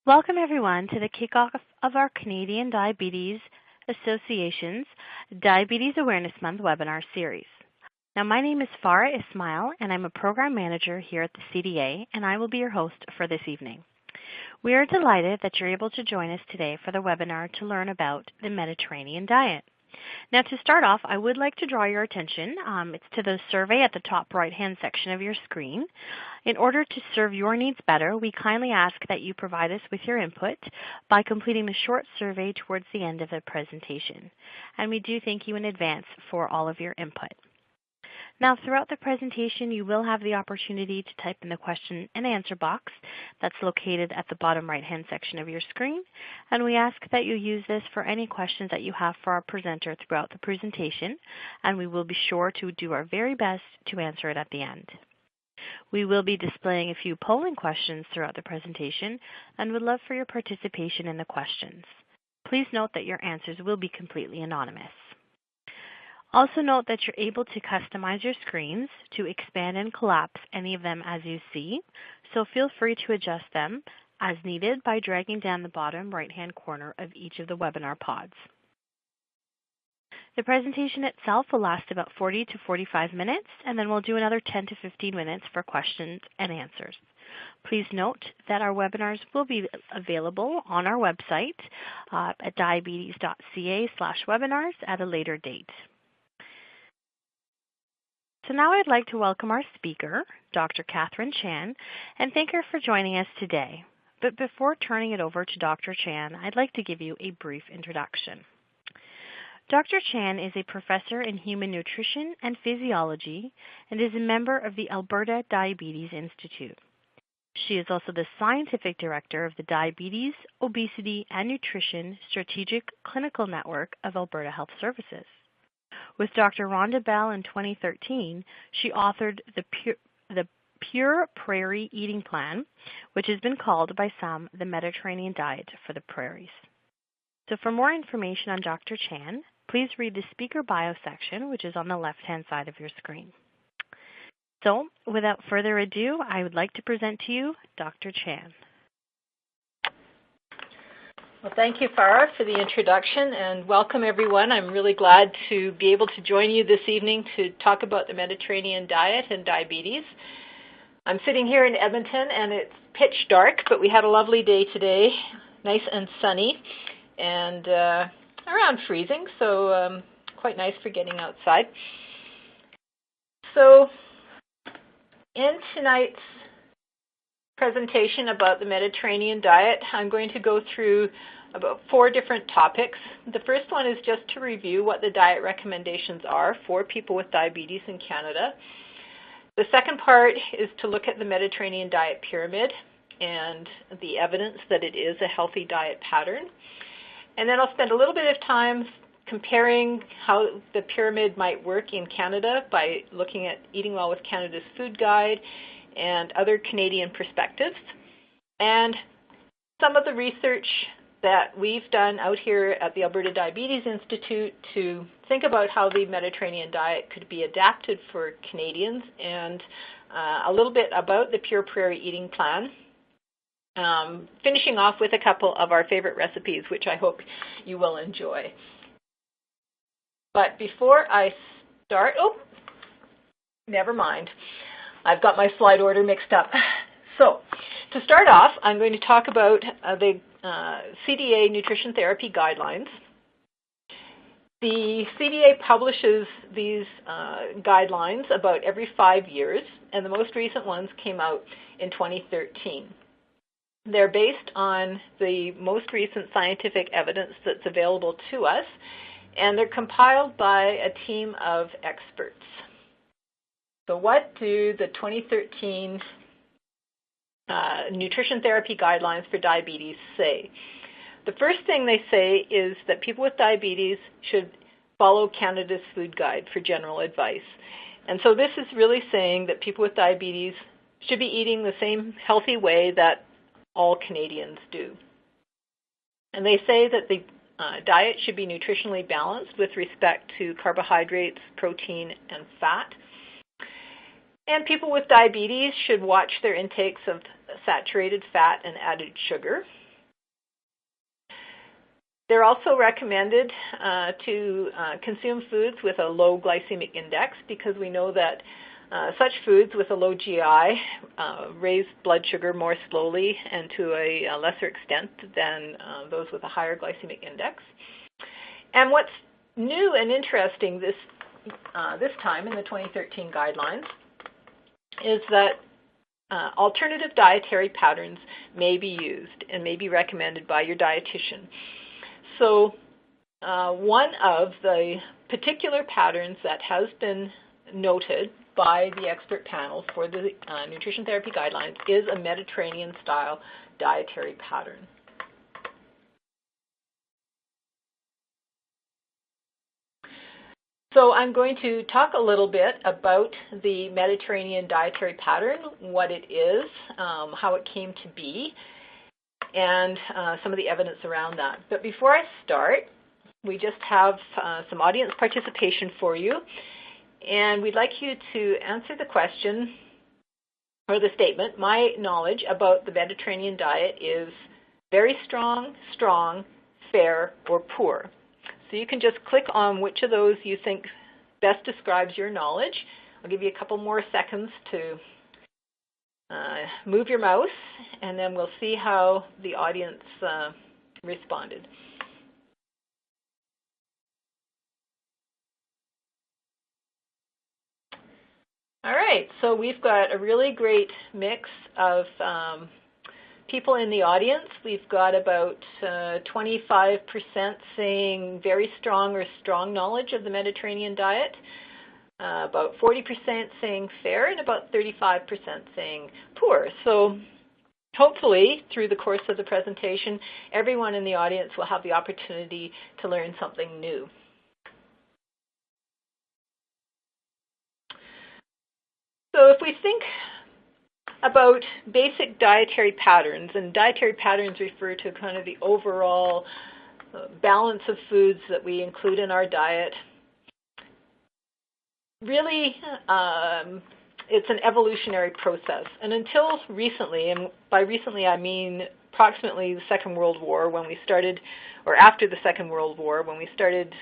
Welcome everyone to the kickoff of our Canadian Diabetes Association's Diabetes Awareness Month webinar series. Now my name is Farah Ismail and I'm a program manager here at the CDA and I will be your host for this evening. We are delighted that you're able to join us today for the webinar to learn about the Mediterranean diet. Now to start off, I would like to draw your attention it's to the survey at the top right-hand section of your screen. In order to serve your needs better, we kindly ask that you provide us with your input by completing the short survey towards the end of the presentation. And we do thank you in advance for all of your input. Now, throughout the presentation, you will have the opportunity to type in the question and answer box that's located at the bottom right-hand section of your screen, and we ask that you use this for any questions that you have for our presenter throughout the presentation, and we will be sure to do our very best to answer it at the end. We will be displaying a few polling questions throughout the presentation and would love for your participation in the questions. Please note that your answers will be completely anonymous. Also note that you're able to customize your screens to expand and collapse any of them as you see, so feel free to adjust them as needed by dragging down the bottom right-hand corner of each of the webinar pods. The presentation itself will last about 40 to 45 minutes, and then we'll do another 10 to 15 minutes for questions and answers. Please note that our webinars will be available on our website at diabetes.ca/webinars at a later date. So now I'd like to welcome our speaker, Dr. Catherine Chan, and thank her for joining us today. But before turning it over to Dr. Chan, I'd like to give you a brief introduction. Dr. Chan is a professor in human nutrition and physiology and is a member of the Alberta Diabetes Institute. She is also the scientific director of the Diabetes, Obesity, and Nutrition Strategic Clinical Network of Alberta Health Services. With Dr. Rhonda Bell in 2013, she authored the Pure Prairie Eating Plan, which has been called by some the Mediterranean diet for the prairies. So for more information on Dr. Chan, please read the speaker bio section, which is on the left-hand side of your screen. So without further ado, I would like to present to you Dr. Chan. Well, thank you, Farah, for the introduction, and welcome, everyone. I'm really glad to be able to join you this evening to talk about the Mediterranean diet and diabetes. I'm sitting here in Edmonton, and it's pitch dark, but we had a lovely day today, nice and sunny, and around freezing, so quite nice for getting outside. So in tonight's presentation about the Mediterranean diet, I'm going to go through about 4 different topics. The first one is just to review what the diet recommendations are for people with diabetes in Canada. The second part is to look at the Mediterranean diet pyramid and the evidence that it is a healthy diet pattern. And then I'll spend a little bit of time comparing how the pyramid might work in Canada by looking at Eating Well with Canada's Food Guide and other Canadian perspectives, and some of the research that we've done out here at the Alberta Diabetes Institute to think about how the Mediterranean diet could be adapted for Canadians, and a little bit about the Pure Prairie Eating Plan, finishing off with a couple of our favorite recipes, which I hope you will enjoy. But before I start, never mind. I've got my slide order mixed up. So to start off, I'm going to talk about the CDA Nutrition Therapy Guidelines. The CDA publishes these guidelines about every 5 years, and the most recent ones came out in 2013. They're based on the most recent scientific evidence that's available to us, and they're compiled by a team of experts. So what do the 2013 Nutrition Therapy Guidelines for Diabetes say? The first thing they say is that people with diabetes should follow Canada's Food Guide for general advice. And so this is really saying that people with diabetes should be eating the same healthy way that all Canadians do. And they say that the diet should be nutritionally balanced with respect to carbohydrates, protein, and fat. And people with diabetes should watch their intakes of saturated fat and added sugar. They're also recommended to consume foods with a low glycemic index because we know that such foods with a low GI raise blood sugar more slowly and to a lesser extent than those with a higher glycemic index. And what's new and interesting this time in the 2013 guidelines is that alternative dietary patterns may be used and may be recommended by your dietitian. So one of the particular patterns that has been noted by the expert panel for the Nutrition Therapy Guidelines is a Mediterranean-style dietary pattern. So I'm going to talk a little bit about the Mediterranean dietary pattern, what it is, how it came to be, and some of the evidence around that. But before I start, we just have some audience participation for you, and we'd like you to answer the question or the statement, my knowledge about the Mediterranean diet is very strong, strong, fair, or poor. So you can just click on which of those you think best describes your knowledge. I'll give you a couple more seconds to move your mouse, and then we'll see how the audience responded. All right, so we've got a really great mix of people in the audience. We've got about 25% saying very strong or strong knowledge of the Mediterranean diet, about 40% saying fair, and about 35% saying poor. So hopefully, through the course of the presentation, everyone in the audience will have the opportunity to learn something new. So if we think about basic dietary patterns, and dietary patterns refer to kind of the overall balance of foods that we include in our diet. Really, it's an evolutionary process. And until recently, and by recently I mean approximately the Second World War, when we started, or after the Second World War, when we started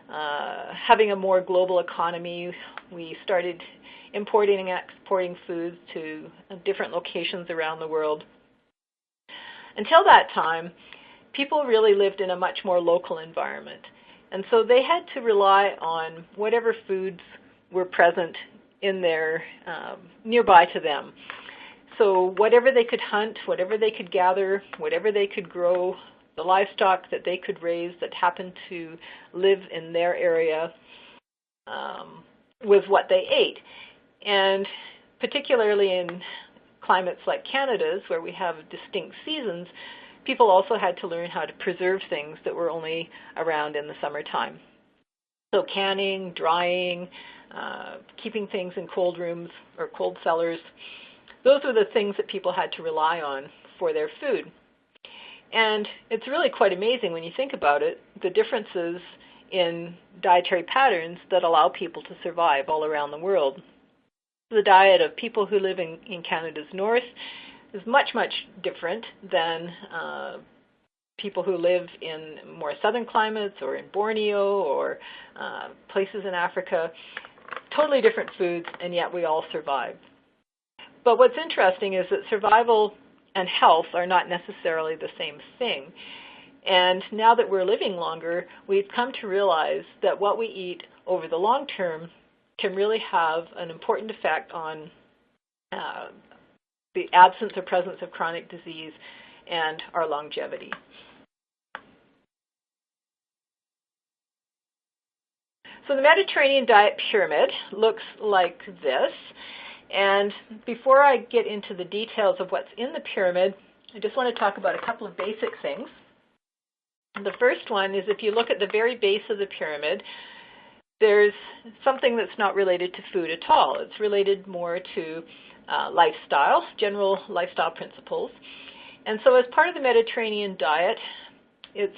having a more global economy, we started importing and exporting foods to different locations around the world. Until that time, people really lived in a much more local environment. And so they had to rely on whatever foods were present in their nearby to them. So whatever they could hunt, whatever they could gather, whatever they could grow, the livestock that they could raise that happened to live in their area was what they ate. And particularly in climates like Canada's, where we have distinct seasons, people also had to learn how to preserve things that were only around in the summertime. So canning, drying, keeping things in cold rooms or cold cellars, those were the things that people had to rely on for their food. And it's really quite amazing when you think about it, the differences in dietary patterns that allow people to survive all around the world. The diet of people who live in Canada's north is much, much different than people who live in more southern climates or in Borneo or places in Africa. Totally different foods, and yet we all survive. But what's interesting is that survival and health are not necessarily the same thing. And now that we're living longer, we've come to realize that what we eat over the long term can really have an important effect on the absence or presence of chronic disease and our longevity. So the Mediterranean diet pyramid looks like this. And before I get into the details of what's in the pyramid, I just want to talk about a couple of basic things. The first one is if you look at the very base of the pyramid, there's something that's not related to food at all. It's related more to lifestyle, general lifestyle principles. And so as part of the Mediterranean diet, it's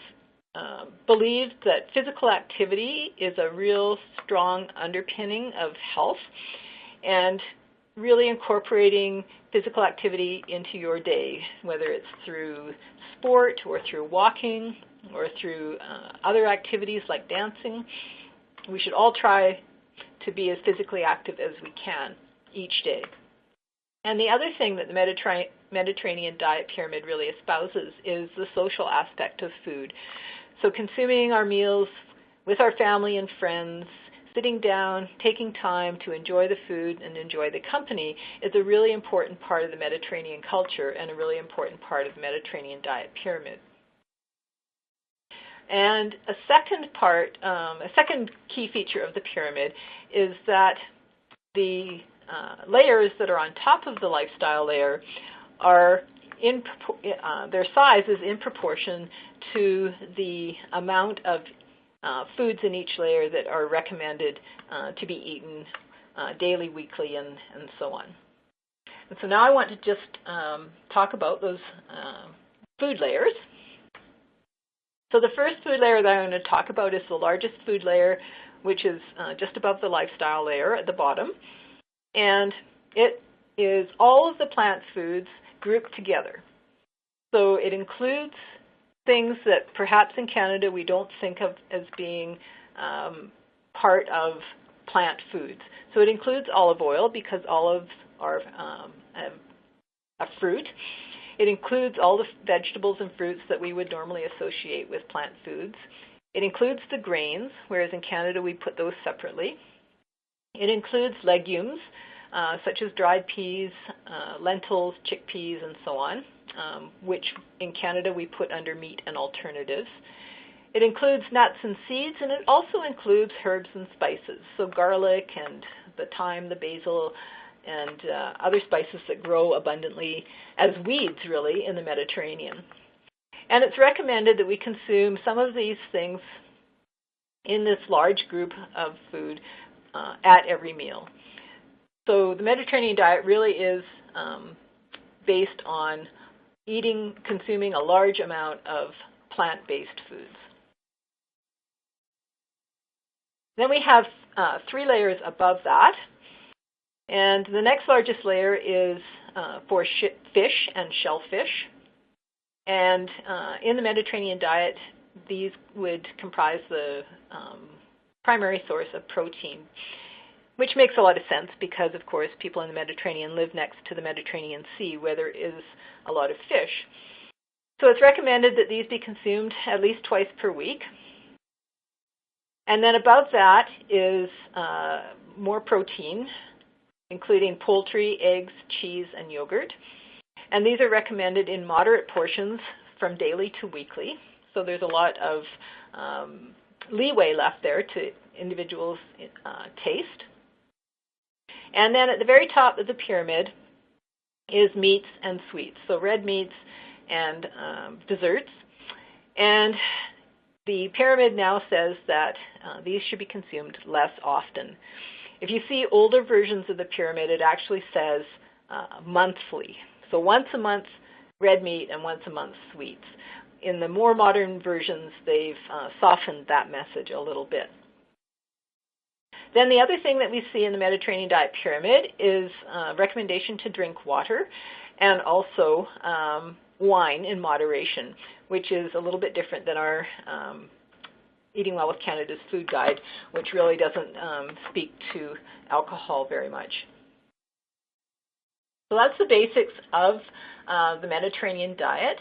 believed that physical activity is a real strong underpinning of health, and really incorporating physical activity into your day, whether it's through sport or through walking or through other activities like dancing. We should all try to be as physically active as we can each day. And the other thing that the Mediterranean diet pyramid really espouses is the social aspect of food. So consuming our meals with our family and friends, sitting down, taking time to enjoy the food and enjoy the company is a really important part of the Mediterranean culture and a really important part of the Mediterranean diet pyramid. And a second key feature of the pyramid is that the layers that are on top of the lifestyle layer are their size is in proportion to the amount of foods in each layer that are recommended to be eaten daily, weekly, and so on. And so now I want to just talk about those food layers. So the first food layer that I'm going to talk about is the largest food layer, which is just above the lifestyle layer at the bottom. And it is all of the plant foods grouped together. So it includes things that perhaps in Canada we don't think of as being part of plant foods. So it includes olive oil because olives are a fruit. It includes all the vegetables and fruits that we would normally associate with plant foods. It includes the grains, whereas in Canada we put those separately. It includes legumes, such as dried peas, lentils, chickpeas, and so on, which in Canada we put under meat and alternatives. It includes nuts and seeds, and it also includes herbs and spices, so garlic and the thyme, the basil, and other spices that grow abundantly as weeds, really, in the Mediterranean. And it's recommended that we consume some of these things in this large group of food at every meal. So the Mediterranean diet really is based on consuming a large amount of plant-based foods. Then we have 3 layers above that. And the next largest layer is for fish and shellfish. And in the Mediterranean diet, these would comprise the primary source of protein, which makes a lot of sense because, of course, people in the Mediterranean live next to the Mediterranean Sea where there is a lot of fish. So it's recommended that these be consumed at least twice per week. And then above that is more protein, including poultry, eggs, cheese, and yogurt. And these are recommended in moderate portions from daily to weekly. So there's a lot of leeway left there to individuals' taste. And then at the very top of the pyramid is meats and sweets, so red meats and desserts. And the pyramid now says that these should be consumed less often. If you see older versions of the pyramid, it actually says monthly. So once a month red meat and once a month sweets. In the more modern versions, they've softened that message a little bit. Then the other thing that we see in the Mediterranean diet pyramid is recommendation to drink water and also wine in moderation, which is a little bit different than our Eating Well with Canada's food guide, which really doesn't speak to alcohol very much. So that's the basics of the Mediterranean diet.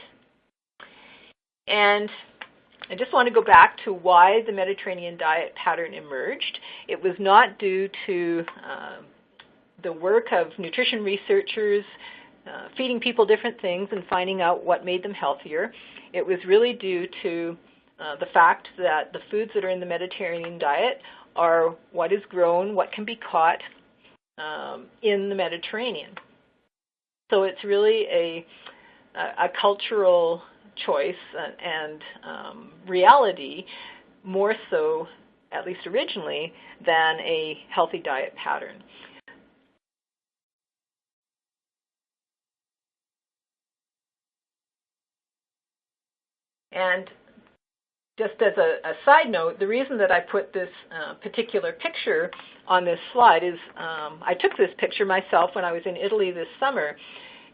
And I just want to go back to why the Mediterranean diet pattern emerged. It was not due to the work of nutrition researchers feeding people different things and finding out what made them healthier. It was really due to the fact that the foods that are in the Mediterranean diet are what is grown, what can be caught in the Mediterranean. So it's really a cultural choice and reality, more so, at least originally, than a healthy diet pattern. And just as a side note, the reason that I put this particular picture on this slide is I took this picture myself when I was in Italy this summer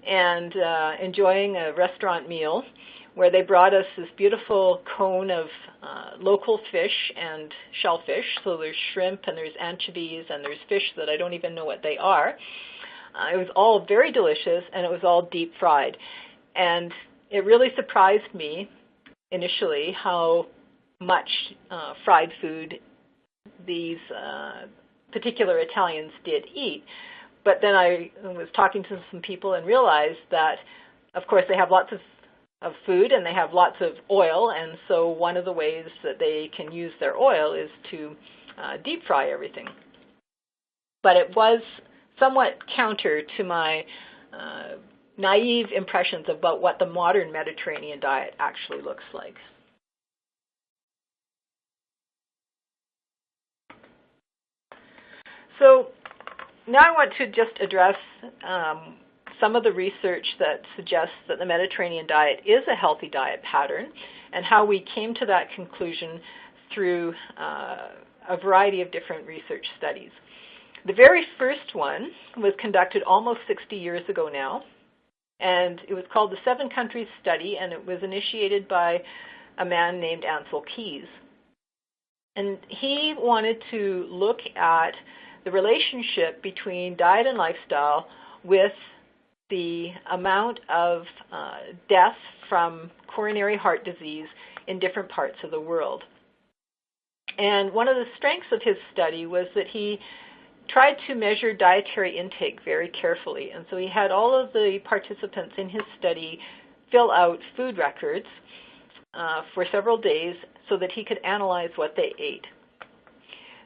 and enjoying a restaurant meal where they brought us this beautiful cone of local fish and shellfish. So there's shrimp and there's anchovies and there's fish that I don't even know what they are. It was all very delicious, and it was all deep fried. And it really surprised me initially how much fried food these particular Italians did eat. But then I was talking to some people and realized that, of course, they have lots of food and they have lots of oil, and so one of the ways that they can use their oil is to deep fry everything. But it was somewhat counter to my naive impressions about what the modern Mediterranean diet actually looks like. So now I want to just address some of the research that suggests that the Mediterranean diet is a healthy diet pattern, and how we came to that conclusion through a variety of different research studies. The very first one was conducted almost 60 years ago now, and it was called the 7 Countries Study, and it was initiated by a man named Ancel. And he wanted to look at the relationship between diet and lifestyle with the amount of deaths from coronary heart disease in different parts of the world. And one of the strengths of his study was that he tried to measure dietary intake very carefully. And so he had all of the participants in his study fill out food records for several days so that he could analyze what they ate.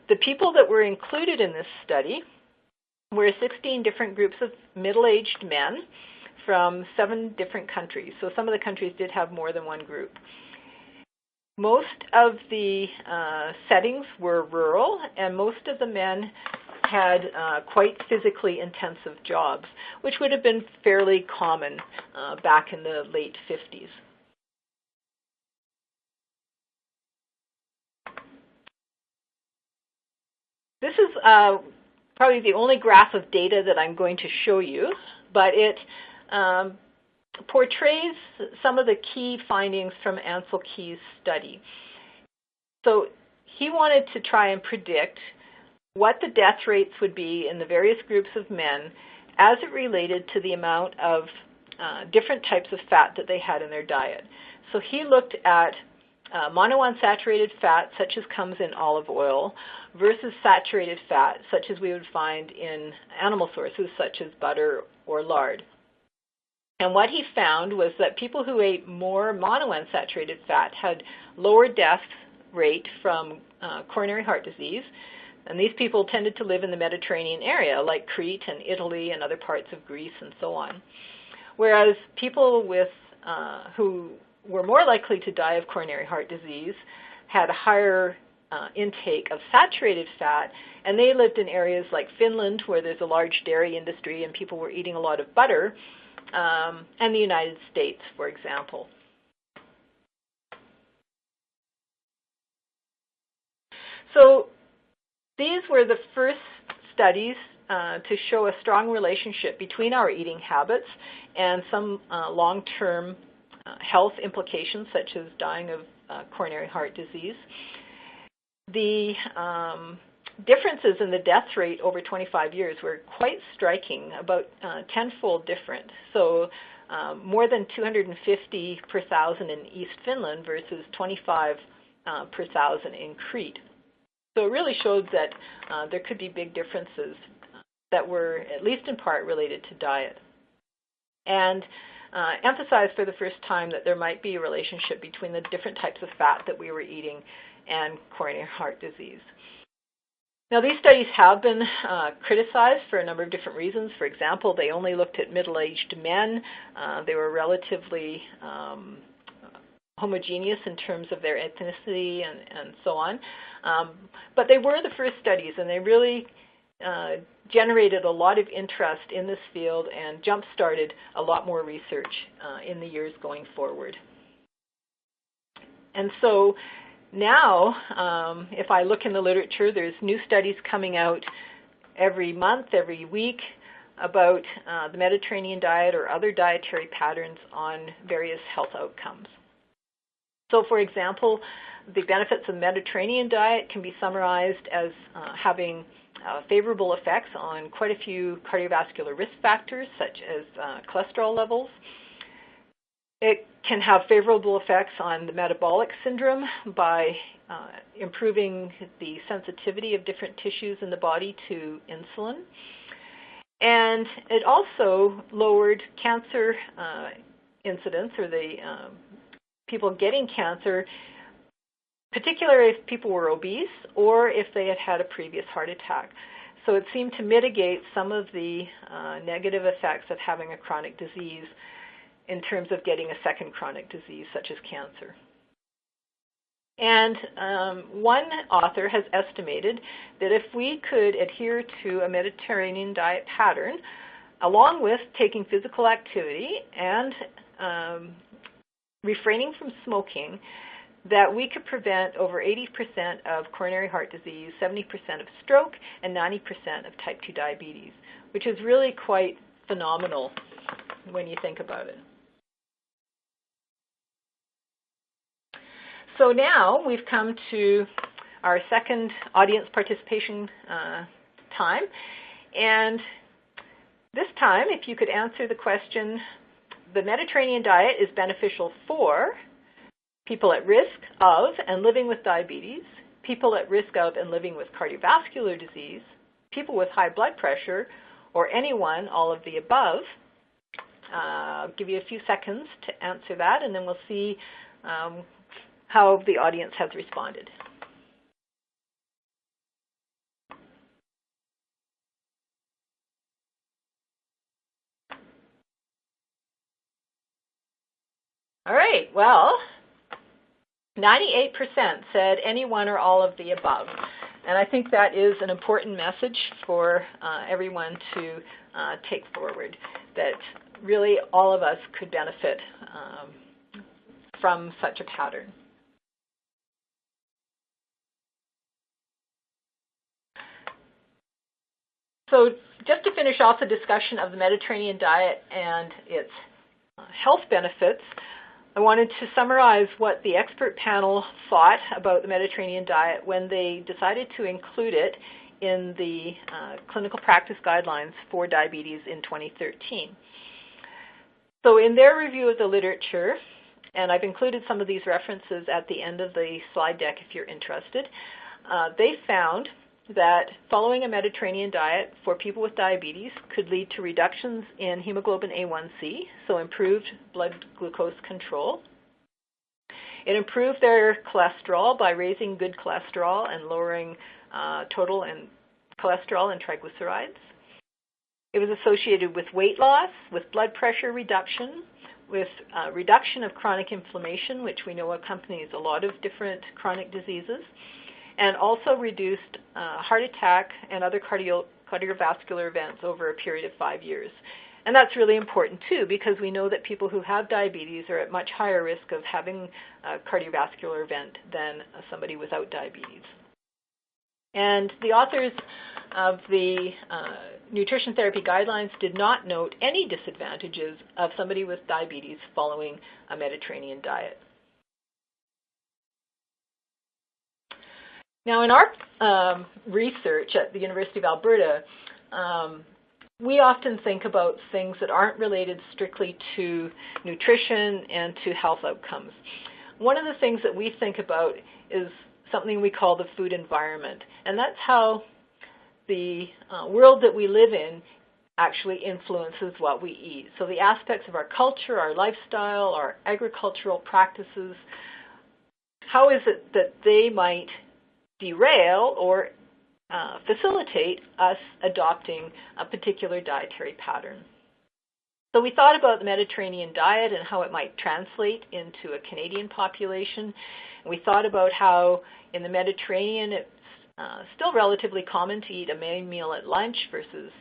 The people that were included in this study were 16 different groups of middle-aged men from 7 different countries. So some of the countries did have more than one group. Most of the settings were rural, and most of the men had quite physically intensive jobs, which would have been fairly common back in the late 50s. This is probably the only graph of data that I'm going to show you, but it portrays some of the key findings from Ancel-Key's study. So he wanted to try and predict what the death rates would be in the various groups of men as it related to the amount of different types of fat that they had in their diet. So he looked at monounsaturated fat, such as comes in olive oil, versus saturated fat, such as we would find in animal sources, such as butter or lard. And what he found was that people who ate more monounsaturated fat had lower death rate from coronary heart disease. And these people tended to live in the Mediterranean area, like Crete and Italy and other parts of Greece and so on. Whereas people with who were more likely to die of coronary heart disease had a higher intake of saturated fat, and they lived in areas like Finland, where there's a large dairy industry and people were eating a lot of butter, and the United States, for example. So these were the first studies to show a strong relationship between our eating habits and some long-term health implications, such as dying of coronary heart disease. The differences in the death rate over 25 years were quite striking, about tenfold different. So more than 250 per thousand in East Finland versus 25 per thousand in Crete. So it really showed that there could be big differences that were at least in part related to diet. And emphasized for the first time that there might be a relationship between the different types of fat that we were eating and coronary heart disease. Now, these studies have been criticized for a number of different reasons. For example, they only looked at middle-aged men. They were relatively homogeneous in terms of their ethnicity and so on. But they were the first studies, and they really generated a lot of interest in this field and jump-started a lot more research in the years going forward. And so now, if I look in the literature, there's new studies coming out every month, every week about the Mediterranean diet or other dietary patterns on various health outcomes. So for example, the benefits of the Mediterranean diet can be summarized as having favorable effects on quite a few cardiovascular risk factors, such as cholesterol levels. It can have favorable effects on the metabolic syndrome by improving the sensitivity of different tissues in the body to insulin. And it also lowered cancer incidence, or the people getting cancer, particularly if people were obese or if they had had a previous heart attack. So it seemed to mitigate some of the negative effects of having a chronic disease in terms of getting a second chronic disease such as cancer. And one author has estimated that if we could adhere to a Mediterranean diet pattern, along with taking physical activity and refraining from smoking, that we could prevent over 80% of coronary heart disease, 70% of stroke, and 90% of type 2 diabetes, which is really quite phenomenal when you think about it. So now we've come to our second audience participation time. And this time, if you could answer the question, the Mediterranean diet is beneficial for people at risk of and living with diabetes, people at risk of and living with cardiovascular disease, people with high blood pressure, or anyone, all of the above. I'll give you a few seconds to answer that, and then we'll see how the audience has responded. All right, well, 98% said any one or all of the above. And I think that is an important message for everyone to take forward, that really all of us could benefit from such a pattern. So just to finish off the discussion of the Mediterranean diet and its health benefits, I wanted to summarize what the expert panel thought about the Mediterranean diet when they decided to include it in the clinical practice guidelines for diabetes in 2013. So in their review of the literature, and I've included some of these references at the end of the slide deck if you're interested, they found that following a Mediterranean diet for people with diabetes could lead to reductions in hemoglobin A1C, so improved blood glucose control. It improved their cholesterol by raising good cholesterol and lowering total and cholesterol and triglycerides. It was associated with weight loss, with blood pressure reduction, with reduction of chronic inflammation, which we know accompanies a lot of different chronic diseases, and also reduced heart attack and other cardiovascular events over a period of 5 years. And that's really important too, because we know that people who have diabetes are at much higher risk of having a cardiovascular event than somebody without diabetes. And the authors of the nutrition therapy guidelines did not note any disadvantages of somebody with diabetes following a Mediterranean diet. Now, in our research at the University of Alberta, we often think about things that aren't related strictly to nutrition and to health outcomes. One of the things that we think about is something we call the food environment, and that's how the world that we live in actually influences what we eat. So the aspects of our culture, our lifestyle, our agricultural practices, how is it that they might derail or facilitate us adopting a particular dietary pattern. So we thought about the Mediterranean diet and how it might translate into a Canadian population. We thought about how in the Mediterranean it's still relatively common to eat a main meal at lunch versus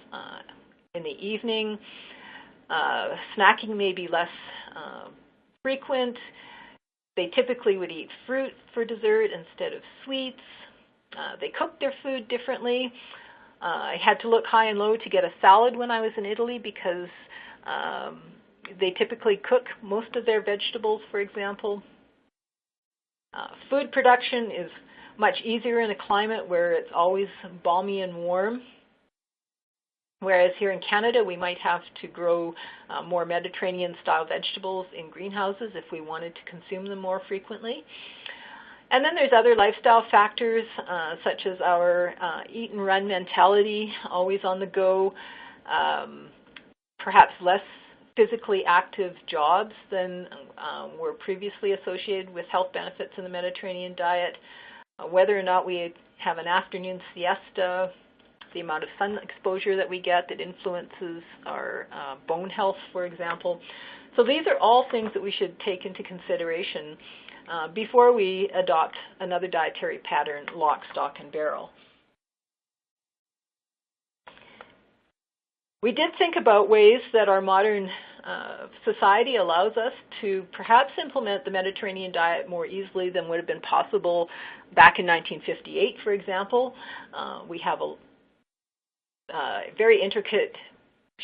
in the evening. Snacking may be less frequent. They typically would eat fruit for dessert instead of sweets. They cook their food differently. I had to look high and low to get a salad when I was in Italy because they typically cook most of their vegetables, for example. Food production is much easier in a climate where it's always balmy and warm. Whereas here in Canada, we might have to grow more Mediterranean-style vegetables in greenhouses if we wanted to consume them more frequently. And then there's other lifestyle factors, such as our eat and run mentality, always on the go, perhaps less physically active jobs than were previously associated with health benefits in the Mediterranean diet, whether or not we have an afternoon siesta, the amount of sun exposure that we get that influences our bone health, for example. So these are all things that we should take into consideration before we adopt another dietary pattern, lock, stock, and barrel. We did think about ways that our modern society allows us to perhaps implement the Mediterranean diet more easily than would have been possible back in 1958, for example. We have a very intricate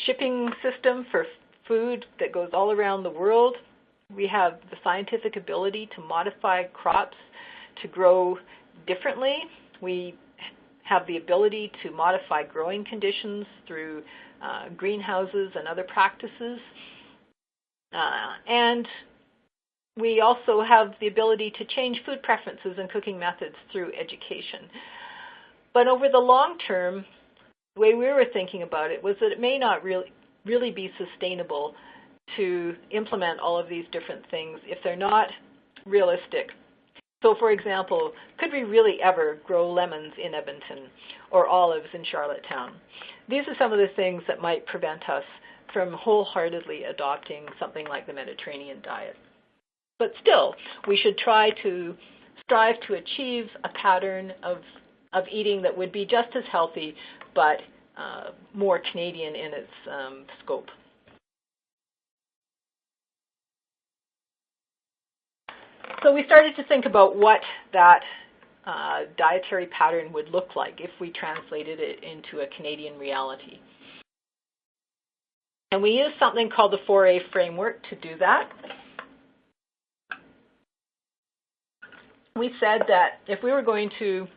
shipping system for food that goes all around the world. We have the scientific ability to modify crops to grow differently. We have the ability to modify growing conditions through greenhouses and other practices. And we also have the ability to change food preferences and cooking methods through education. But over the long term, the way we were thinking about it was that it may not really be sustainable to implement all of these different things if they're not realistic. So for example, could we really ever grow lemons in Edmonton or olives in Charlottetown? These are some of the things that might prevent us from wholeheartedly adopting something like the Mediterranean diet. But still, we should strive to achieve a pattern of eating that would be just as healthy, but more Canadian in its scope. So we started to think about what that dietary pattern would look like if we translated it into a Canadian reality. And we used something called the 4A framework to do that. We said that if we were going to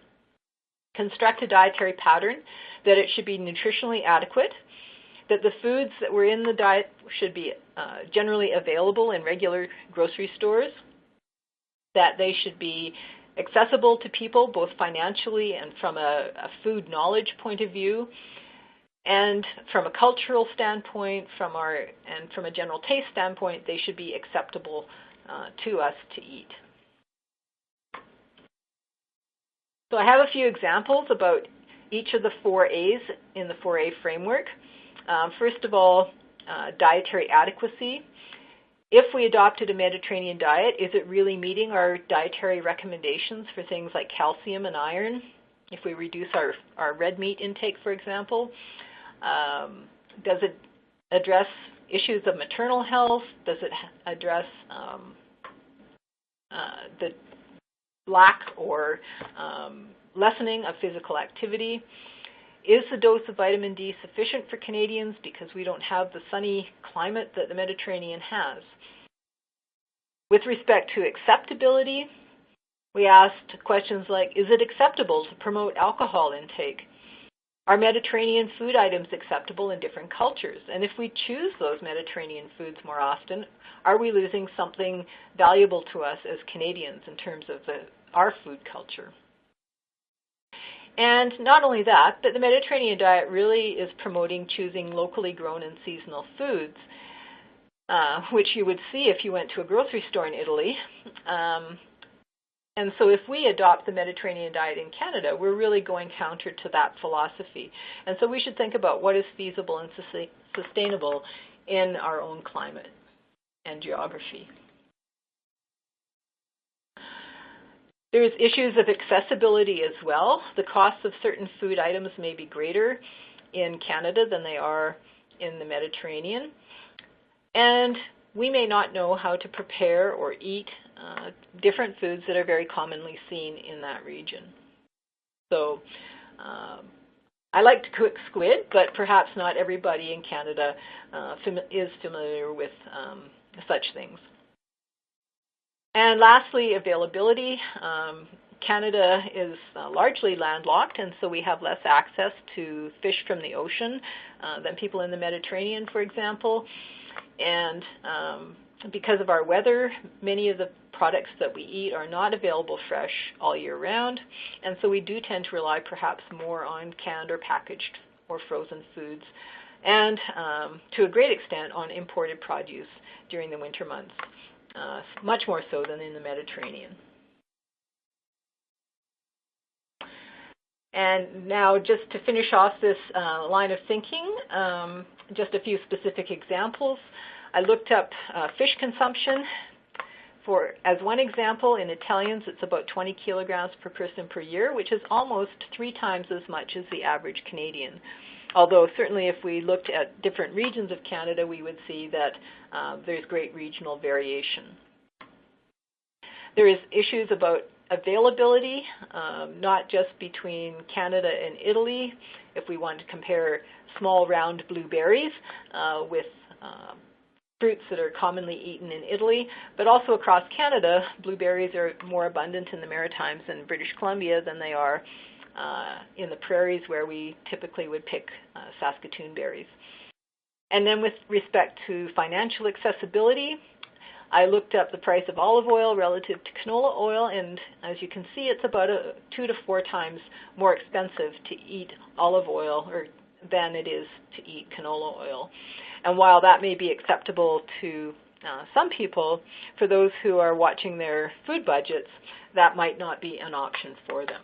construct a dietary pattern, that it should be nutritionally adequate, that the foods that were in the diet should be generally available in regular grocery stores, that they should be accessible to people both financially and from a food knowledge point of view, and from a cultural standpoint, from a general taste standpoint, they should be acceptable to us to eat. So I have a few examples about each of the 4 A's in the 4A framework. First of all, dietary adequacy. If we adopted a Mediterranean diet, is it really meeting our dietary recommendations for things like calcium and iron? If we reduce our red meat intake, for example, does it address issues of maternal health? Does it address the lack or lessening of physical activity? Is the dose of vitamin D sufficient for Canadians because we don't have the sunny climate that the Mediterranean has? With respect to acceptability, we asked questions like, is it acceptable to promote alcohol intake? Are Mediterranean food items acceptable in different cultures? And if we choose those Mediterranean foods more often, are we losing something valuable to us as Canadians in terms of our food culture? And not only that, but the Mediterranean diet really is promoting choosing locally grown and seasonal foods, which you would see if you went to a grocery store in Italy. And so if we adopt the Mediterranean diet in Canada, we're really going counter to that philosophy. And so we should think about what is feasible and sustainable in our own climate and geography. There's issues of accessibility as well. The costs of certain food items may be greater in Canada than they are in the Mediterranean. And we may not know how to prepare or eat different foods that are very commonly seen in that region. So I like to cook squid, but perhaps not everybody in Canada is familiar with such things. And lastly, availability. Canada is largely landlocked, and so we have less access to fish from the ocean than people in the Mediterranean, for example. And because of our weather, many of the products that we eat are not available fresh all year round, and so we do tend to rely perhaps more on canned or packaged or frozen foods, and to a great extent on imported produce during the winter months, much more so than in the Mediterranean. And now, just to finish off this line of thinking, just a few specific examples. I looked up fish consumption. As one example, in Italians, it's about 20 kilograms per person per year, which is almost 3 times as much as the average Canadian. Although certainly if we looked at different regions of Canada, we would see that there's great regional variation. There is issues about availability, not just between Canada and Italy. If we want to compare small round blueberries with fruits that are commonly eaten in Italy, but also across Canada, blueberries are more abundant in the Maritimes and British Columbia than they are in the prairies, where we typically would pick Saskatoon berries. And then with respect to financial accessibility, I looked up the price of olive oil relative to canola oil, and as you can see, it's about 2 to 4 times more expensive to eat olive oil than it is to eat canola oil. And while that may be acceptable to some people, for those who are watching their food budgets, that might not be an option for them.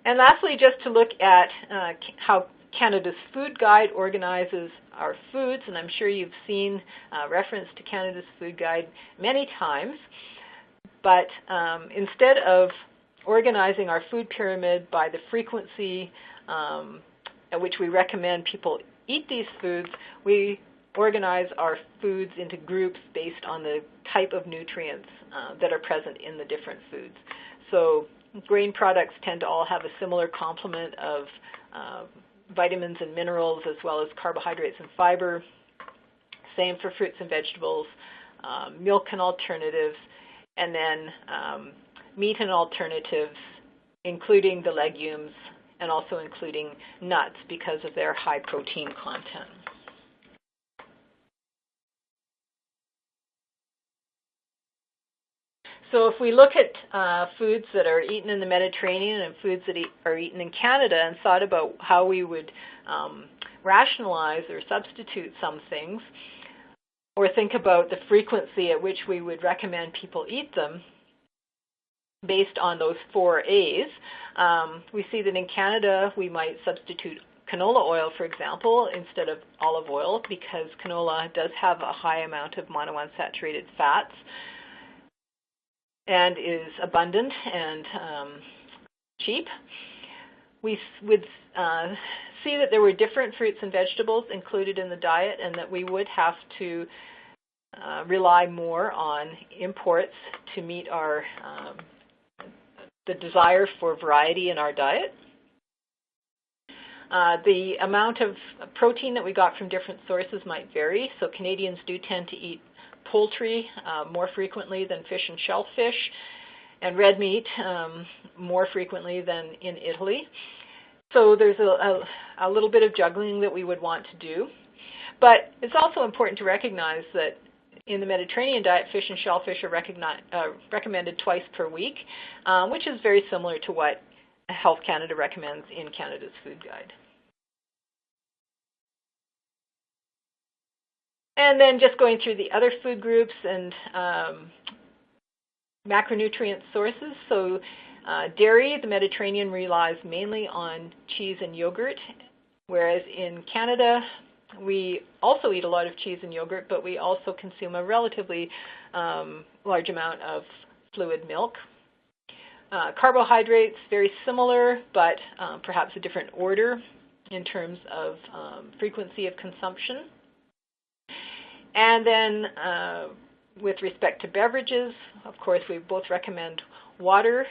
And lastly, just to look at how Canada's Food Guide organizes our foods, and I'm sure you've seen reference to Canada's Food Guide many times, but instead of organizing our food pyramid by the frequency at which we recommend people eat these foods, we organize our foods into groups based on the type of nutrients that are present in the different foods. So grain products tend to all have a similar complement of vitamins and minerals, as well as carbohydrates and fiber. Same for fruits and vegetables, milk and alternatives, and then meat and alternatives, including the legumes and also including nuts because of their high protein content. So if we look at foods that are eaten in the Mediterranean and foods that are eaten in Canada, and thought about how we would rationalize or substitute some things, or think about the frequency at which we would recommend people eat them based on those 4 A's, we see that in Canada we might substitute canola oil, for example, instead of olive oil, because canola does have a high amount of monounsaturated fats and is abundant and cheap. We would see that there were different fruits and vegetables included in the diet, and that we would have to rely more on imports to meet our the desire for variety in our diet. The amount of protein that we got from different sources might vary, so Canadians do tend to eat poultry more frequently than fish and shellfish, and red meat more frequently than in Italy. So there's a little bit of juggling that we would want to do. But it's also important to recognize that in the Mediterranean diet, fish and shellfish are recommended twice per week, which is very similar to what Health Canada recommends in Canada's Food Guide. And then just going through the other food groups and macronutrient sources. So dairy, the Mediterranean relies mainly on cheese and yogurt, whereas in Canada we also eat a lot of cheese and yogurt, but we also consume a relatively large amount of fluid milk. Carbohydrates, very similar, but perhaps a different order in terms of frequency of consumption. And then with respect to beverages, of course, we both recommend water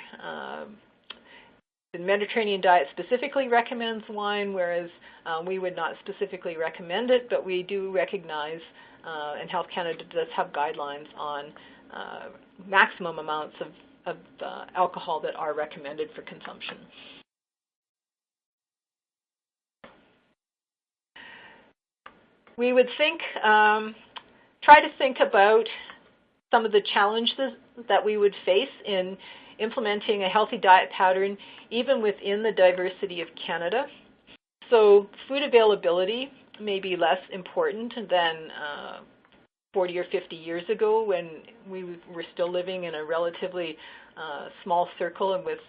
the Mediterranean diet specifically recommends wine, whereas we would not specifically recommend it, but we do recognize, and Health Canada does have guidelines on maximum amounts of alcohol that are recommended for consumption. We would try to think about some of the challenges that we would face in implementing a healthy diet pattern, even within the diversity of Canada. So food availability may be less important than 40 or 50 years ago, when we were still living in a relatively small circle and with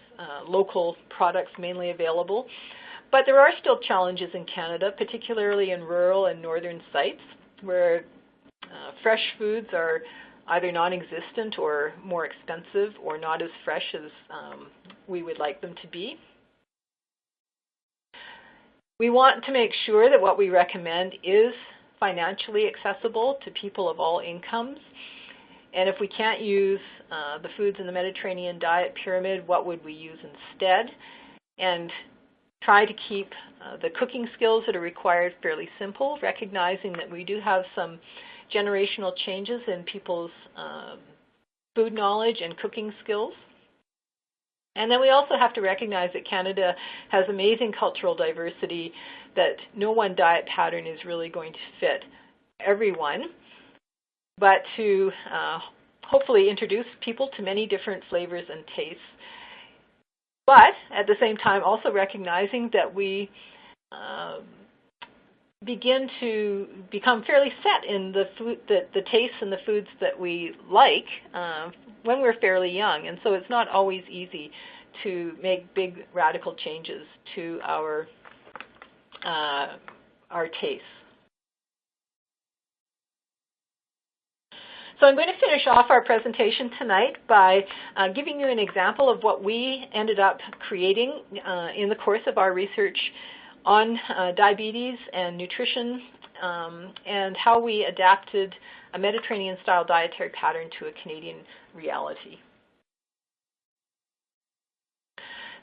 local products mainly available. But there are still challenges in Canada, particularly in rural and northern sites, where fresh foods are either non-existent or more expensive or not as fresh as we would like them to be. We want to make sure that what we recommend is financially accessible to people of all incomes. And if we can't use the foods in the Mediterranean diet pyramid, what would we use instead? And try to keep the cooking skills that are required fairly simple, recognizing that we do have some generational changes in people's food knowledge and cooking skills. And then we also have to recognize that Canada has amazing cultural diversity, that no one diet pattern is really going to fit everyone, but to hopefully introduce people to many different flavors and tastes. But at the same time, also recognizing that we begin to become fairly set in the food, the tastes and the foods that we like when we're fairly young, and so it's not always easy to make big radical changes to our tastes. So I'm going to finish off our presentation tonight by giving you an example of what we ended up creating in the course of our research on diabetes and nutrition, and how we adapted a Mediterranean-style dietary pattern to a Canadian reality.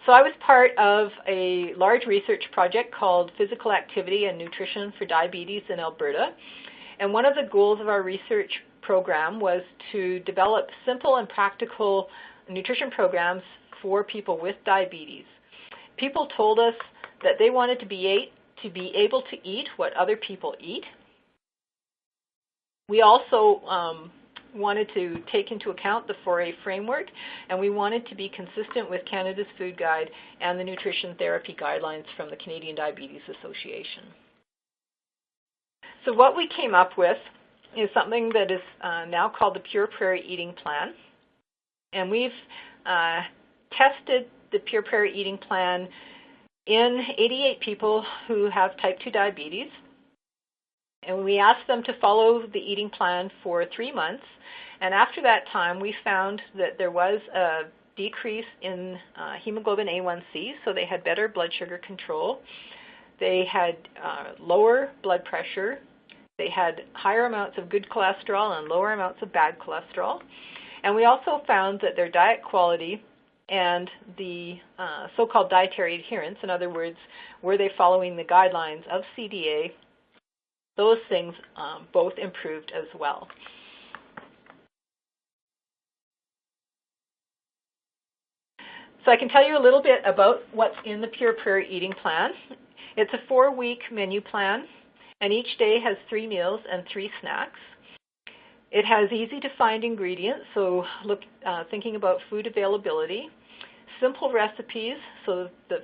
So I was part of a large research project called Physical Activity and Nutrition for Diabetes in Alberta, and one of the goals of our research program was to develop simple and practical nutrition programs for people with diabetes. People told us that they wanted to be able to eat what other people eat. We also wanted to take into account the 4A framework, and we wanted to be consistent with Canada's Food Guide and the Nutrition Therapy Guidelines from the Canadian Diabetes Association. So what we came up with is something that is now called the Pure Prairie Eating Plan. And we've tested the Pure Prairie Eating Plan in 88 people who have type 2 diabetes. And we asked them to follow the eating plan for 3 months. And after that time, we found that there was a decrease in hemoglobin A1C, so they had better blood sugar control. They had lower blood pressure. They had higher amounts of good cholesterol and lower amounts of bad cholesterol. And we also found that their diet quality and the so-called dietary adherence, in other words, were they following the guidelines of CDA, those things both improved as well. So I can tell you a little bit about what's in the Pure Prairie Eating Plan. It's a 4-week menu plan, and each day has 3 meals and 3 snacks. It has easy-to-find ingredients, so thinking about food availability. Simple recipes, so the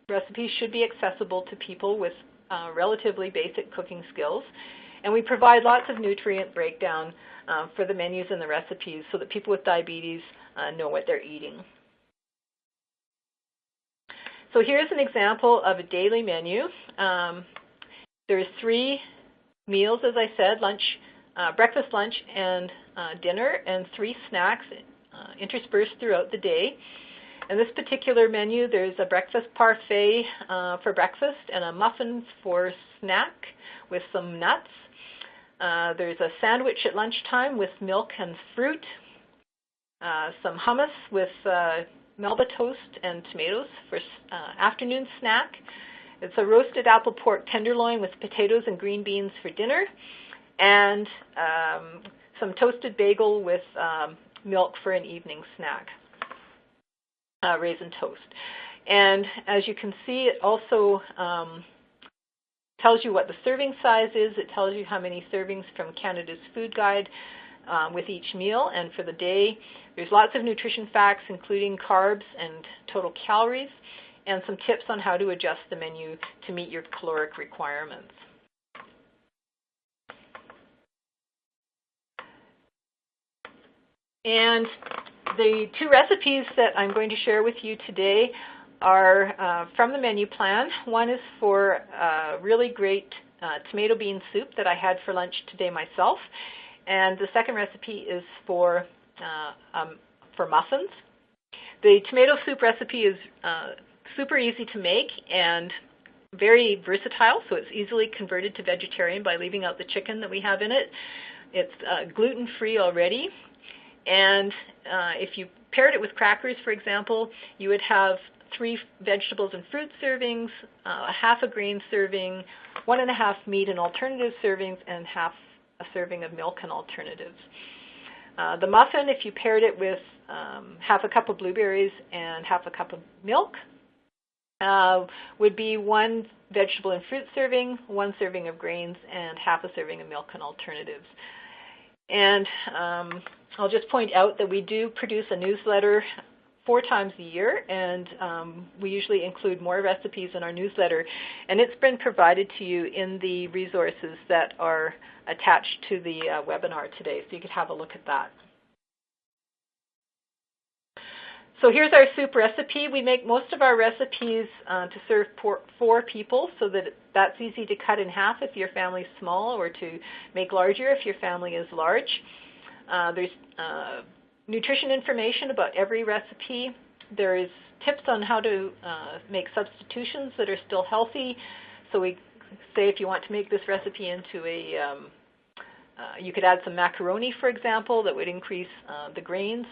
recipes should be accessible to people with relatively basic cooking skills. And we provide lots of nutrient breakdown for the menus and the recipes so that people with diabetes know what they're eating. So here's an example of a daily menu. There's 3 meals, as I said, lunch, breakfast, lunch, and dinner, and 3 snacks interspersed throughout the day. In this particular menu, there's a breakfast parfait for breakfast and a muffins for snack with some nuts. There's a sandwich at lunchtime with milk and fruit, some hummus with Melba toast and tomatoes for afternoon snack. It's a roasted apple pork tenderloin with potatoes and green beans for dinner, and some toasted bagel with milk for an evening snack, raisin toast. And as you can see, it also tells you what the serving size is. It tells you how many servings from Canada's Food Guide with each meal and for the day. There's lots of nutrition facts, including carbs and total calories, and some tips on how to adjust the menu to meet your caloric requirements. And the two recipes that I'm going to share with you today are from the menu plan. One is for a really great tomato bean soup that I had for lunch today myself, and the second recipe is for muffins. The tomato soup recipe is super easy to make and very versatile, so it's easily converted to vegetarian by leaving out the chicken that we have in it. It's gluten-free already, and if you paired it with crackers, for example, you would have 3 vegetables and fruit servings, half a grain serving, 1.5 meat and alternative servings, and half a serving of milk and alternatives. The muffin, if you paired it with half a cup of blueberries and half a cup of milk, would be 1 vegetable and fruit serving, 1 serving of grains, and half a serving of milk and alternatives. And I'll just point out that we do produce a newsletter 4 times a year, and we usually include more recipes in our newsletter, and it's been provided to you in the resources that are attached to the webinar today, so you could have a look at that. So here's our soup recipe. We make most of our recipes to serve 4 people, so that that's easy to cut in half if your family's small, or to make larger if your family is large. There's nutrition information about every recipe. There is tips on how to make substitutions that are still healthy. So we say if you want to make this recipe into a, you could add some macaroni, for example, that would increase the grains,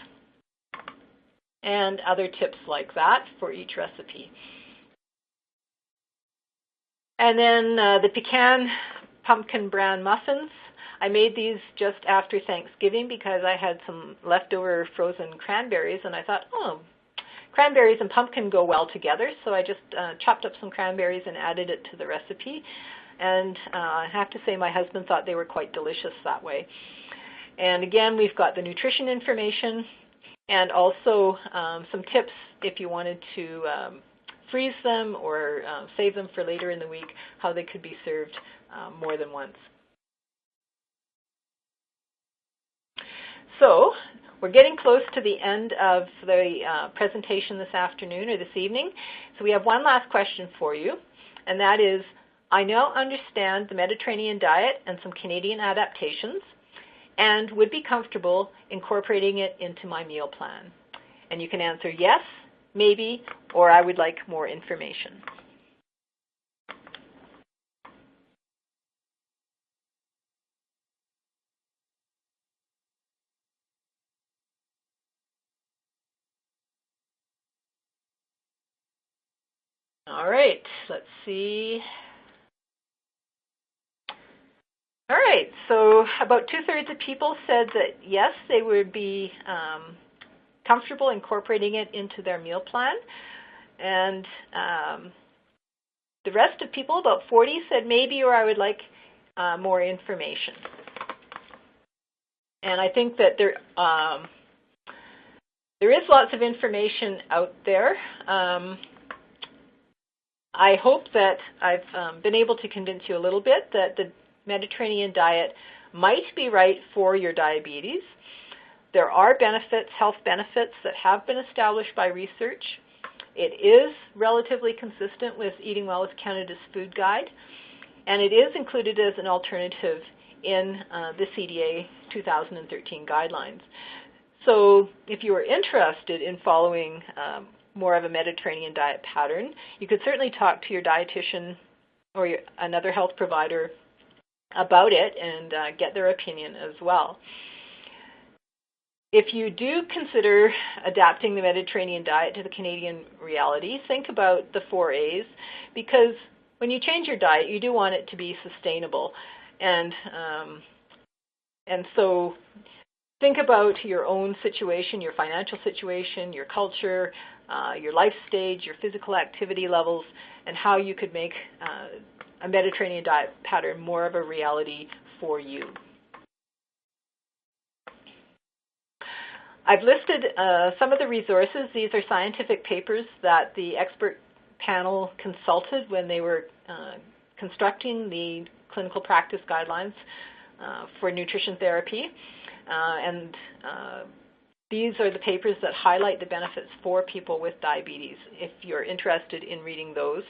and other tips like that for each recipe. And then the pecan pumpkin bran muffins. I made these just after Thanksgiving because I had some leftover frozen cranberries, and I thought, oh, cranberries and pumpkin go well together, so I just chopped up some cranberries and added it to the recipe. And I have to say my husband thought they were quite delicious that way. And again, we've got the nutrition information and also some tips if you wanted to freeze them or save them for later in the week, how they could be served more than once. So we're getting close to the end of the presentation this afternoon or this evening. So we have one last question for you, and that is, I now understand the Mediterranean diet and some Canadian adaptations, and would be comfortable incorporating it into my meal plan. And you can answer yes, maybe, or I would like more information. All right, let's see. All right, so about 2/3 of people said that yes, they would be comfortable incorporating it into their meal plan. And the rest of people, about 40, said maybe, or I would like more information. And I think that there is lots of information out there. I hope that I've been able to convince you a little bit that the Mediterranean diet might be right for your diabetes. There are benefits, health benefits, that have been established by research. It is relatively consistent with Eating Well with Canada's Food Guide, and it is included as an alternative in the CDA 2013 guidelines. So if you are interested in following more of a Mediterranean diet pattern, you could certainly talk to your dietitian or another health provider about it and get their opinion as well. if you do consider adapting the Mediterranean diet to the Canadian reality, think about the 4 A's, because when you change your diet, you do want it to be sustainable. And so think about your own situation, your financial situation, your culture, your life stage, your physical activity levels, and how you could make a Mediterranean diet pattern more of a reality for you. I've listed some of the resources. These are scientific papers that the expert panel consulted when they were constructing the clinical practice guidelines for nutrition therapy. These are the papers that highlight the benefits for people with diabetes, if you're interested in reading those.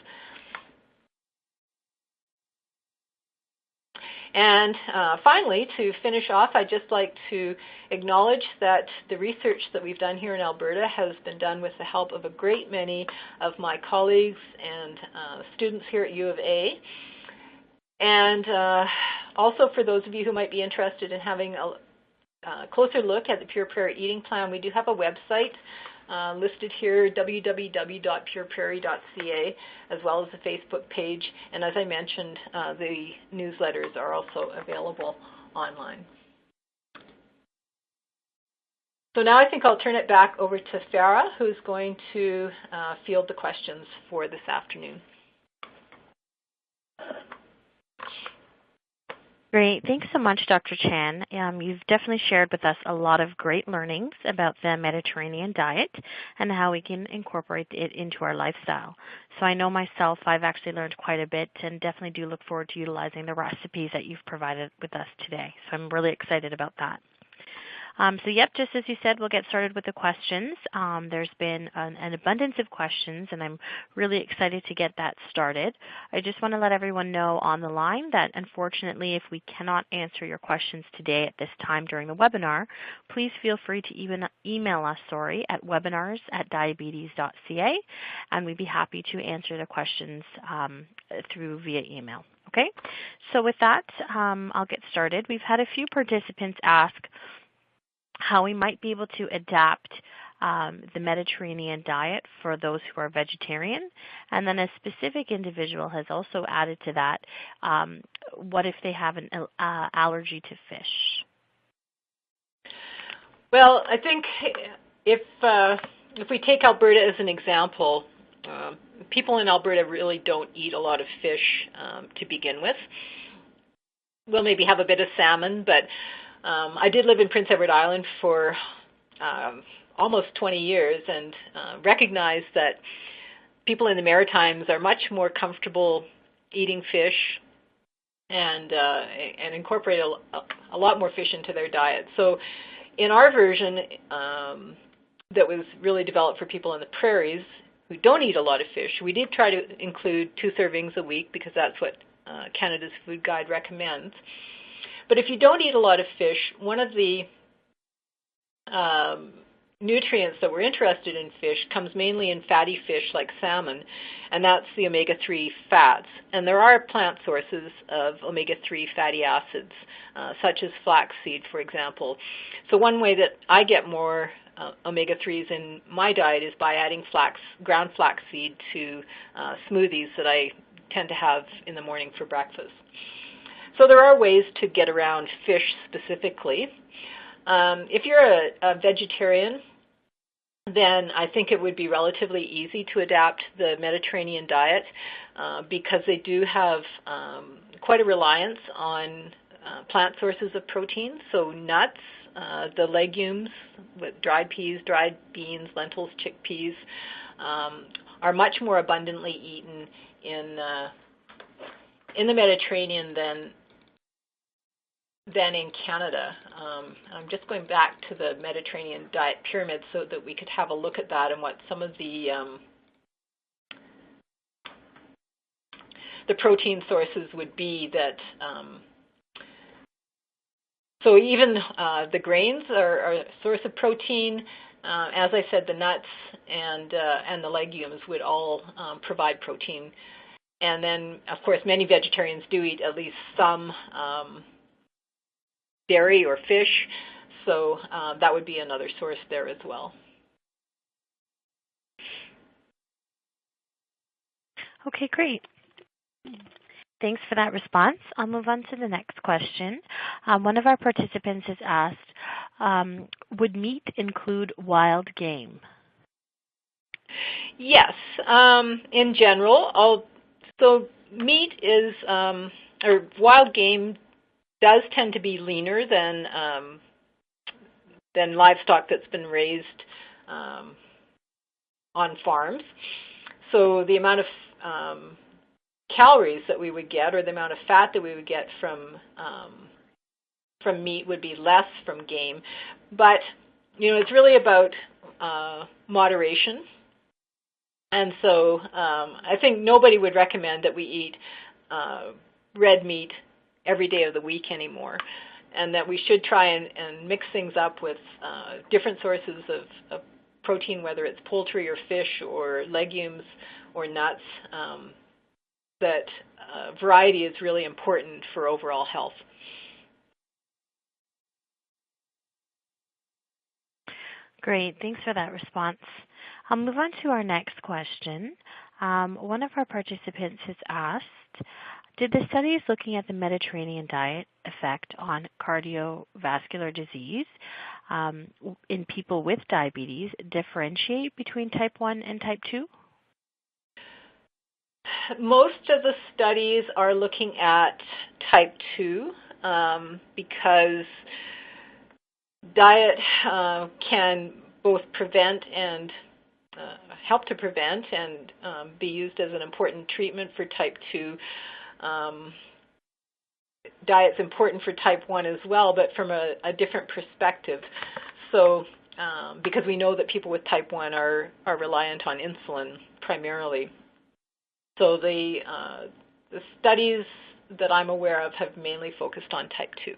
And finally, to finish off, I'd just like to acknowledge that the research that we've done here in Alberta has been done with the help of a great many of my colleagues and students here at U of A. And also for those of you who might be interested in having a closer look at the Pure Prairie Eating Plan, we do have a website listed here, www.pureprairie.ca, as well as the Facebook page. And as I mentioned, the newsletters are also available online. So now I think I'll turn it back over to Farah, who's going to field the questions for this afternoon. Great. Thanks so much, Dr. Chan. You've definitely shared with us a lot of great learnings about the Mediterranean diet and how we can incorporate it into our lifestyle. So I know myself, I've actually learned quite a bit and definitely do look forward to utilizing the recipes that you've provided with us today. So I'm really excited about that. So yep, just as you said, we'll get started with the questions. There's been an abundance of questions, and I'm really excited to get that started. I just want to let everyone know on the line that unfortunately, if we cannot answer your questions today at this time during the webinar, please feel free to email us, at webinars@diabetes.ca, and we'd be happy to answer the questions via email. Okay, so with that, I'll get started. We've had a few participants ask how we might be able to adapt the Mediterranean diet for those who are vegetarian. And then a specific individual has also added to that, what if they have an allergy to fish? Well, I think if we take Alberta as an example, people in Alberta really don't eat a lot of fish to begin with. We'll maybe have a bit of salmon, but I did live in Prince Edward Island for almost 20 years and recognized that people in the Maritimes are much more comfortable eating fish and incorporate a lot more fish into their diet. So in our version that was really developed for people in the prairies who don't eat a lot of fish, we did try to include 2 servings a week because that's what Canada's Food Guide recommends. But if you don't eat a lot of fish, one of the nutrients that we're interested in fish comes mainly in fatty fish like salmon, and that's the omega-3 fats. And there are plant sources of omega-3 fatty acids, such as flaxseed, for example. So one way that I get more omega-3s in my diet is by adding ground flaxseed to smoothies that I tend to have in the morning for breakfast. So there are ways to get around fish specifically. If you're a vegetarian, then I think it would be relatively easy to adapt the Mediterranean diet because they do have quite a reliance on plant sources of protein. So nuts, the legumes, with dried peas, dried beans, lentils, chickpeas, are much more abundantly eaten in the Mediterranean than in Canada. I'm just going back to the Mediterranean diet pyramid so that we could have a look at that and what some of the protein sources would be that. So even the grains are a source of protein. As I said, the nuts and the legumes would all provide protein. And then, of course, many vegetarians do eat at least some dairy or fish. So that would be another source there as well. Okay, great. Thanks for that response. I'll move on to the next question. One of our participants has asked, would meat include wild game? Yes, in general. So meat is, or wild game does tend to be leaner than livestock that's been raised on farms. So the amount of calories that we would get, or the amount of fat that we would get from meat, would be less from game. But it's really about moderation. And so I think nobody would recommend that we eat red meat every day of the week anymore, and that we should try and mix things up with different sources of protein, whether it's poultry or fish or legumes or nuts. That variety is really important for overall health. Great, thanks for that response. I'll move on to our next question. One of our participants has asked, did the studies looking at the Mediterranean diet effect on cardiovascular disease in people with diabetes differentiate between type 1 and type 2? Most of the studies are looking at type 2 because diet can both prevent and help to prevent and be used as an important treatment for type 2. Diet's important for type 1 as well, but from a different perspective. So because we know that people with type 1 are reliant on insulin primarily. So the studies that I'm aware of have mainly focused on type 2.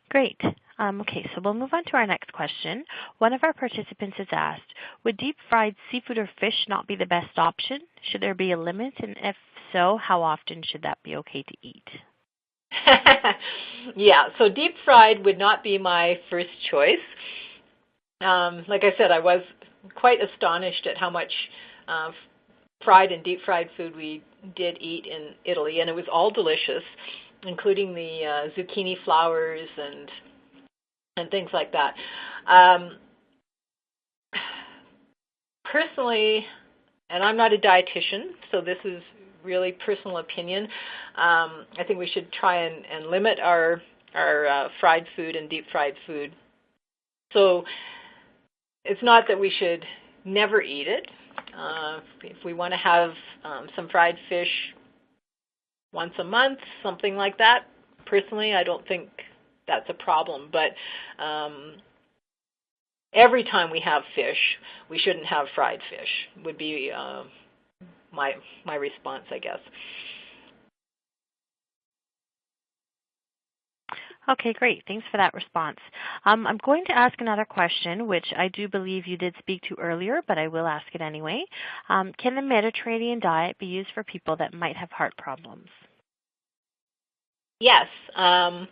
Great. Okay, so we'll move on to our next question. One of our participants has asked, would deep-fried seafood or fish not be the best option? Should there be a limit? And if so, how often should that be okay to eat? Yeah, so deep-fried would not be my first choice. Like I said, I was quite astonished at how much fried and deep-fried food we did eat in Italy, and it was all delicious, including the zucchini flowers and things like that. Personally, and I'm not a dietitian, so this is really personal opinion, I think we should try and limit our fried food and deep-fried food. So it's not that we should never eat it. If we want to have some fried fish once a month, something like that, personally, I don't think that's a problem. But every time we have fish, we shouldn't have fried fish, would be my response, I guess. Okay, great. Thanks for that response. I'm going to ask another question, which I do believe you did speak to earlier, but I will ask it anyway. Can the Mediterranean diet be used for people that might have heart problems? Yes. I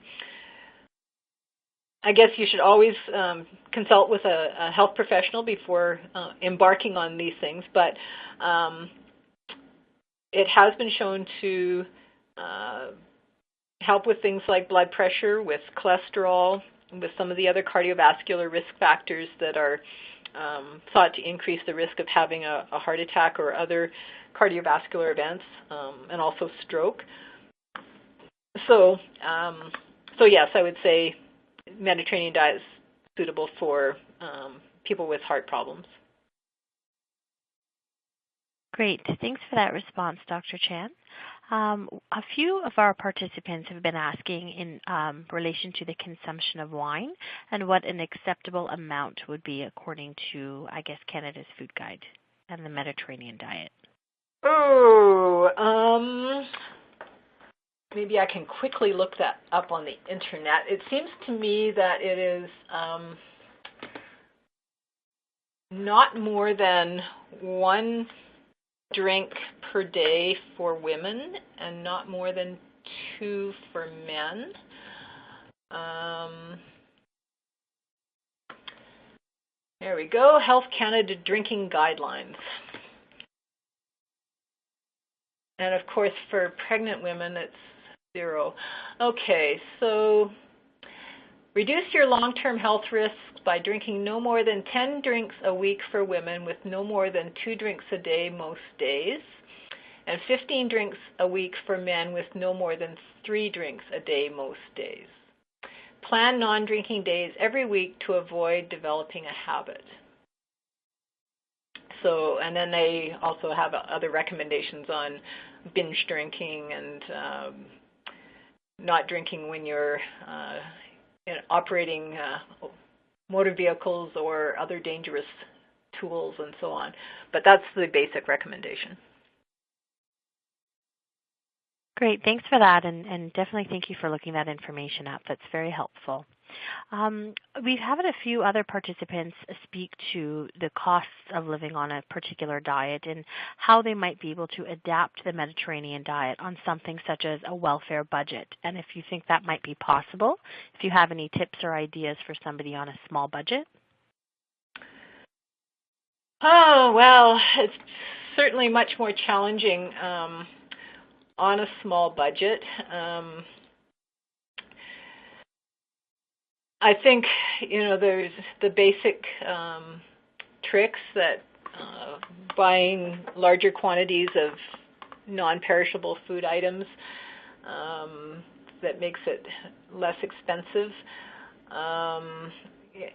guess you should always consult with a health professional before embarking on these things, but it has been shown to help with things like blood pressure, with cholesterol, with some of the other cardiovascular risk factors that are thought to increase the risk of having a heart attack or other cardiovascular events, and also stroke. So yes, I would say Mediterranean diet is suitable for people with heart problems. Great. Thanks for that response, Dr. Chan. A few of our participants have been asking in relation to the consumption of wine and what an acceptable amount would be according to, I guess, Canada's Food Guide and the Mediterranean diet. Oh, maybe I can quickly look that up on the internet. It seems to me that it is not more than 1 drink per day for women and not more than 2 for men. There we go, Health Canada drinking guidelines. And of course, for pregnant women, it's 0. Okay, so reduce your long-term health risks by drinking no more than 10 drinks a week for women with no more than 2 drinks a day most days, and 15 drinks a week for men with no more than 3 drinks a day most days. Plan non-drinking days every week to avoid developing a habit. So, and then they also have other recommendations on binge drinking and not drinking when you're operating motor vehicles or other dangerous tools and so on. But that's the basic recommendation. Great, thanks for that, and definitely thank you for looking that information up. That's very helpful. We've had a few other participants speak to the costs of living on a particular diet and how they might be able to adapt the Mediterranean diet on something such as a welfare budget. And if you think that might be possible, if you have any tips or ideas for somebody on a small budget. Oh, well, it's certainly much more challenging on a small budget. I think, there's the basic tricks that buying larger quantities of non-perishable food items that makes it less expensive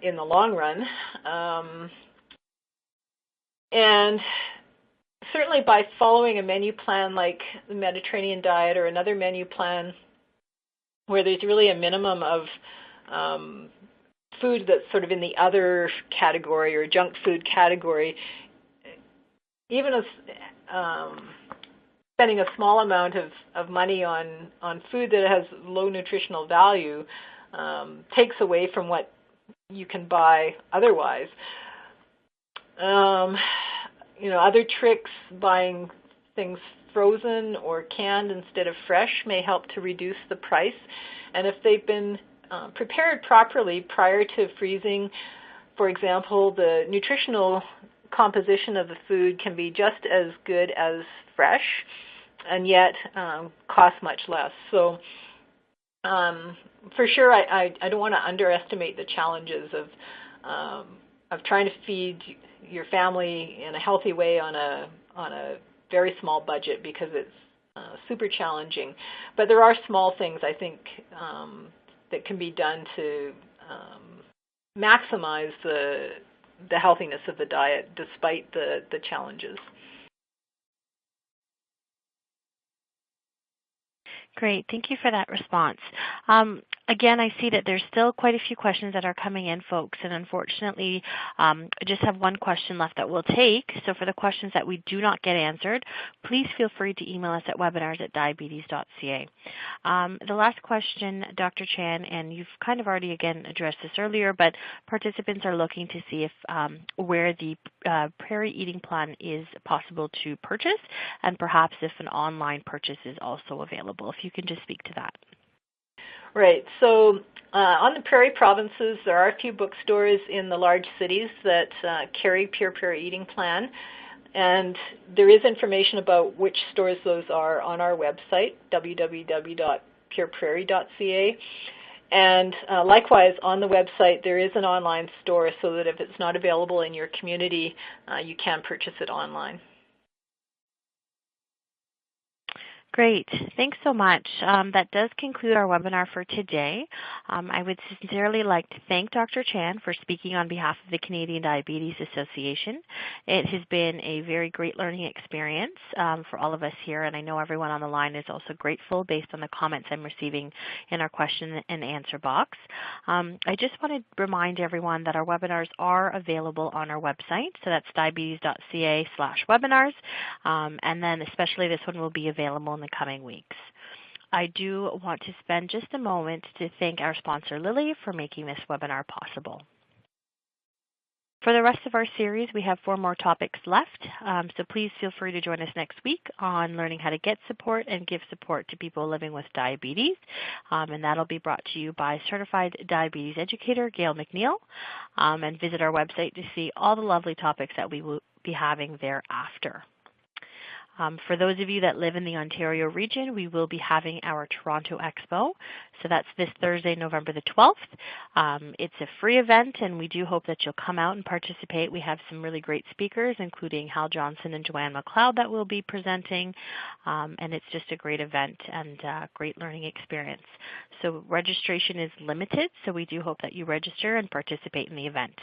in the long run. And certainly by following a menu plan like the Mediterranean diet or another menu plan where there's really a minimum of food that's sort of in the other category or junk food category, even as spending a small amount of money on food that has low nutritional value takes away from what you can buy otherwise. Other tricks, buying things frozen or canned instead of fresh may help to reduce the price. And if they've been prepared properly prior to freezing, for example, the nutritional composition of the food can be just as good as fresh and yet cost much less. So for sure, I don't want to underestimate the challenges of trying to feed your family in a healthy way on a very small budget, because it's super challenging. But there are small things, I think, that can be done to maximize the healthiness of the diet despite the challenges. Great. Thank you for that response. Again, I see that there's still quite a few questions that are coming in, folks, and unfortunately, I just have one question left that we'll take. So for the questions that we do not get answered, please feel free to email us at webinars@diabetes.ca. The last question, Dr. Chan, and you've kind of already, again, addressed this earlier, but participants are looking to see if where the Prairie eating plan is possible to purchase, and perhaps if an online purchase is also available. If you can just speak to that. Right. So on the Prairie provinces, there are a few bookstores in the large cities that carry Pure Prairie Eating Plan. And there is information about which stores those are on our website, www.pureprairie.ca. And likewise, on the website, there is an online store so that if it's not available in your community, you can purchase it online. Great. Thanks so much. That does conclude our webinar for today. I would sincerely like to thank Dr. Chan for speaking on behalf of the Canadian Diabetes Association. It has been a very great learning experience for all of us here, and I know everyone on the line is also grateful based on the comments I'm receiving in our question and answer box. I just want to remind everyone that our webinars are available on our website, so that's diabetes.ca/webinars, and then especially this one will be available in the coming weeks. I do want to spend just a moment to thank our sponsor, Lilly, for making this webinar possible. For the rest of our series, we have 4 more topics left, so please feel free to join us next week on learning how to get support and give support to people living with diabetes, and that'll be brought to you by Certified Diabetes Educator Gail McNeil, and visit our website to see all the lovely topics that we will be having thereafter. For those of you that live in the Ontario region, we will be having our Toronto Expo. So that's this Thursday, November the 12th. It's a free event, and we do hope that you'll come out and participate. We have some really great speakers, including Hal Johnson and Joanne McLeod that will be presenting, and it's just a great event and a great learning experience. So registration is limited, so we do hope that you register and participate in the event.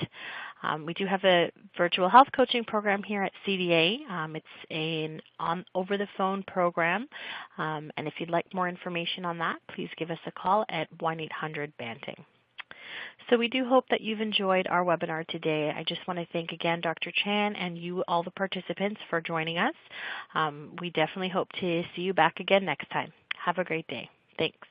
We do have a virtual health coaching program here at CDA. It's an over-the-phone program, and if you'd like more information on that, please give us a call at 1-800-BANTING. So we do hope that you've enjoyed our webinar today. I just want to thank again Dr. Chan and you, all the participants, for joining us. We definitely hope to see you back again next time. Have a great day. Thanks.